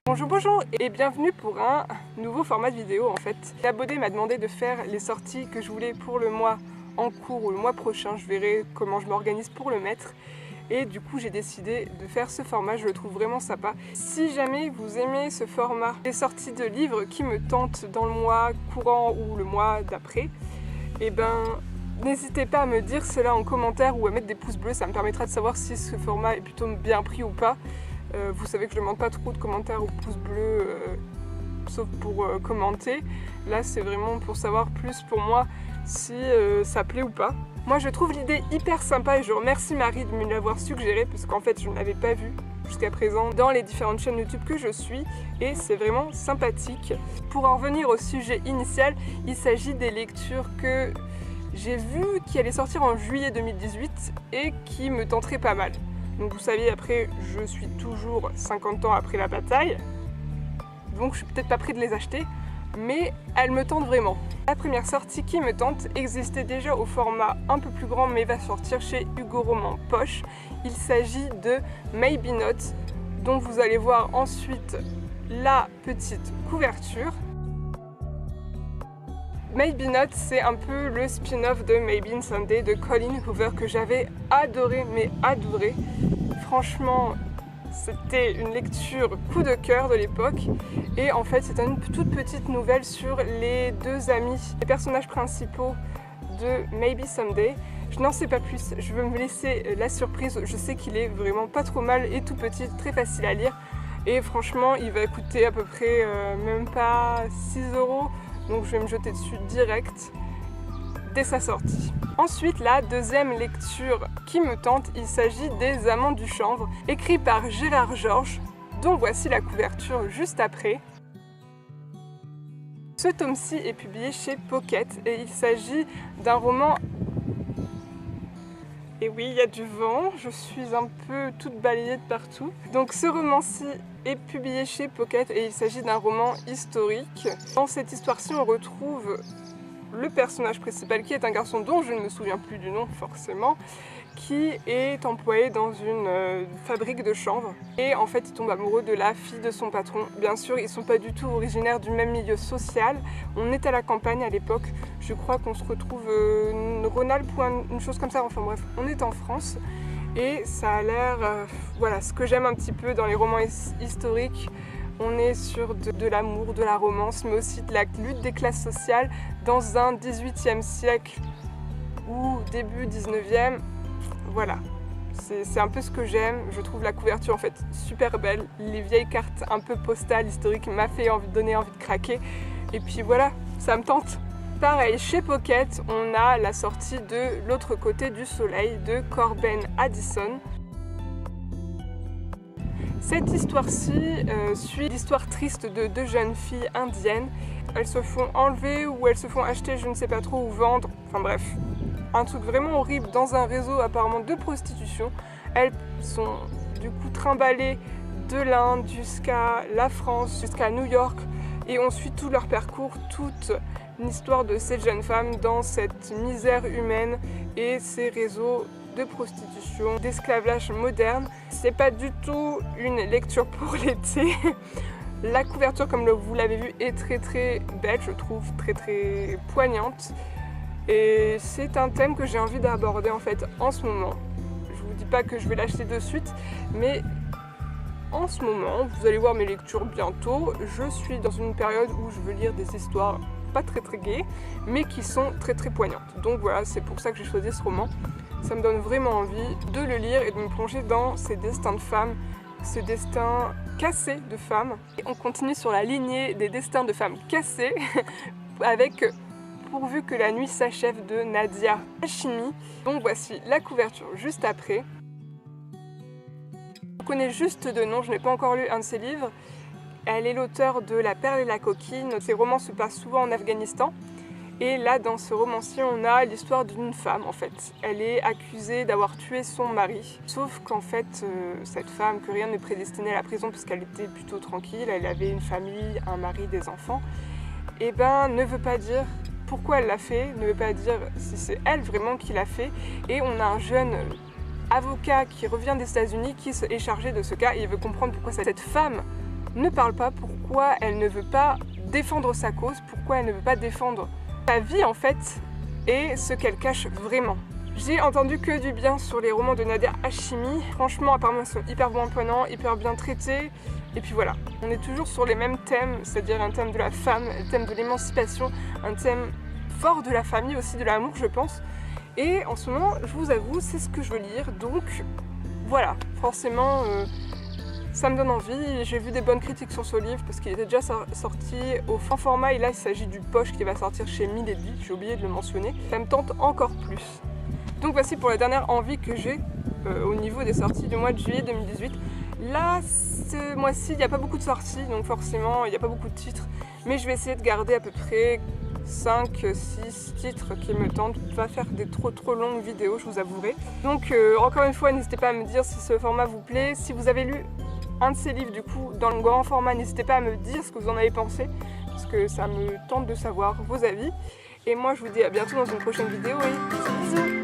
Bonjour et bienvenue pour un nouveau format de vidéo en fait. L'abonné m'a demandé de faire les sorties que je voulais pour le mois en cours ou le mois prochain. Je verrai comment je m'organise pour le mettre. Et du coup j'ai décidé de faire ce format, je le trouve vraiment sympa. Si jamais vous aimez ce format, les sorties de livres qui me tentent dans le mois courant ou le mois d'après, et n'hésitez pas à me dire cela en commentaire ou à mettre des pouces bleus, ça me permettra de savoir si ce format est plutôt bien pris ou pas. Vous savez que je ne demande pas trop de commentaires ou pouces bleus, sauf pour commenter. Là, c'est vraiment pour savoir plus pour moi si ça plaît ou pas. Moi, je trouve l'idée hyper sympa et je remercie Marie de me l'avoir suggéré parce qu'en fait, je ne l'avais pas vu jusqu'à présent dans les différentes chaînes YouTube que je suis et c'est vraiment sympathique. Pour en revenir au sujet initial, il s'agit des lectures que j'ai vues qui allaient sortir en juillet 2018 et qui me tenteraient pas mal. Donc vous savez, après, je suis toujours 50 ans après la bataille, donc je suis peut-être pas prêt de les acheter, mais elles me tentent vraiment. La première sortie qui me tente existait déjà au format un peu plus grand, mais va sortir chez Hugo Roman Poche. Il s'agit de Maybe Not, dont vous allez voir ensuite la petite couverture. Maybe Not, c'est un peu le spin-off de Maybe Sunday de Colleen Hoover que j'avais adoré, mais adoré. Franchement, c'était une lecture coup de cœur de l'époque. Et en fait, c'est une toute petite nouvelle sur les deux amis, les personnages principaux de Maybe Someday. Je n'en sais pas plus, je veux me laisser la surprise. Je sais qu'il est vraiment pas trop mal et tout petit, très facile à lire. Et franchement, il va coûter à peu près même pas 6 €. Donc je vais me jeter dessus direct dès sa sortie. Ensuite, la deuxième lecture qui me tente, il s'agit des Amants du Chanvre, écrit par Gérard Georges, dont voici la couverture juste après. Ce tome-ci est publié chez Pocket et il s'agit d'un roman. Et oui, il y a du vent, je suis un peu toute balayée de partout. Donc ce roman-ci est publié chez Pocket et il s'agit d'un roman historique. Dans cette histoire-ci, on retrouve le personnage principal qui est un garçon dont je ne me souviens plus du nom forcément, qui est employé dans une fabrique de chanvre et en fait il tombe amoureux de la fille de son patron. Bien sûr, ils ne sont pas du tout originaires du même milieu social, on est à la campagne à l'époque, je crois qu'on se retrouve Rhône-Alpes ou une chose comme ça, enfin bref, on est en France et ça a l'air, voilà, ce que j'aime un petit peu dans les romans historiques. On est sur de l'amour, de la romance, mais aussi de la lutte des classes sociales dans un 18e siècle ou début 19e. Voilà, c'est un peu ce que j'aime. Je trouve la couverture en fait super belle. Les vieilles cartes un peu postales historiques m'a fait donner envie de craquer. Et puis voilà, ça me tente. Pareil, chez Pocket, on a la sortie de L'autre côté du soleil de Corben Addison. Cette histoire-ci suit l'histoire triste de deux jeunes filles indiennes. Elles se font enlever ou elles se font acheter, je ne sais pas trop, ou vendre. Enfin bref, un truc vraiment horrible dans un réseau apparemment de prostitution. Elles sont du coup trimballées de l'Inde jusqu'à la France, jusqu'à New York. Et on suit tout leur parcours, toute une histoire de ces jeunes femmes dans cette misère humaine et ces réseaux de prostitution, d'esclavage moderne. C'est pas du tout une lecture pour l'été. La couverture, comme vous l'avez vu, est très belle, je trouve, très poignante. Et c'est un thème que j'ai envie d'aborder en fait en ce moment. Je vous dis pas que je vais l'acheter de suite, mais en ce moment, vous allez voir mes lectures bientôt. Je suis dans une période où je veux lire des histoires pas très gaies, mais qui sont très poignantes. Donc voilà, c'est pour ça que j'ai choisi ce roman. Ça me donne vraiment envie de le lire et de me plonger dans ces destins de femmes, ces destins cassés de femmes. Et on continue sur la lignée des destins de femmes cassés avec Pourvu que la nuit s'achève de Nadia Hachimi. Donc voici la couverture juste après. Je connais juste de nom, je n'ai pas encore lu un de ses livres. Elle est l'auteure de La perle et la coquine. Ses romans se passent souvent en Afghanistan. Et là, dans ce roman-ci, on a l'histoire d'une femme, en fait. Elle est accusée d'avoir tué son mari. Sauf qu'en fait, cette femme, que rien ne prédestinait à la prison, puisqu'elle était plutôt tranquille, elle avait une famille, un mari, des enfants, et ne veut pas dire pourquoi elle l'a fait, ne veut pas dire si c'est elle vraiment qui l'a fait. Et on a un jeune avocat qui revient des États-Unis qui est chargé de ce cas et il veut comprendre pourquoi cette femme ne parle pas, pourquoi elle ne veut pas défendre sa cause, pourquoi elle ne veut pas défendre sa vie en fait et ce qu'elle cache vraiment. J'ai entendu que du bien sur les romans de Nadia Hachimi. Franchement, apparemment, ils sont hyper bons prenants, hyper bien traités. Et puis voilà, on est toujours sur les mêmes thèmes, c'est-à-dire un thème de la femme, un thème de l'émancipation, un thème fort de la famille aussi, de l'amour, je pense. Et en ce moment, je vous avoue, c'est ce que je veux lire. Donc voilà, forcément, ça me donne envie. J'ai vu des bonnes critiques sur ce livre parce qu'il était déjà sorti au fin format. Et là, il s'agit du poche qui va sortir chez Milady. J'ai oublié de le mentionner. Ça me tente encore plus. Donc voici pour la dernière envie que j'ai au niveau des sorties du mois de juillet 2018. Là, ce mois-ci, il n'y a pas beaucoup de sorties, donc forcément, il n'y a pas beaucoup de titres. Mais je vais essayer de garder à peu près 5-6 titres qui me tentent. Je ne vais pas faire des trop longues vidéos, je vous avouerai. Donc encore une fois, n'hésitez pas à me dire si ce format vous plaît. Si vous avez lu un de ces livres, du coup, dans le grand format, n'hésitez pas à me dire ce que vous en avez pensé. Parce que ça me tente de savoir vos avis. Et moi, je vous dis à bientôt dans une prochaine vidéo et bisous.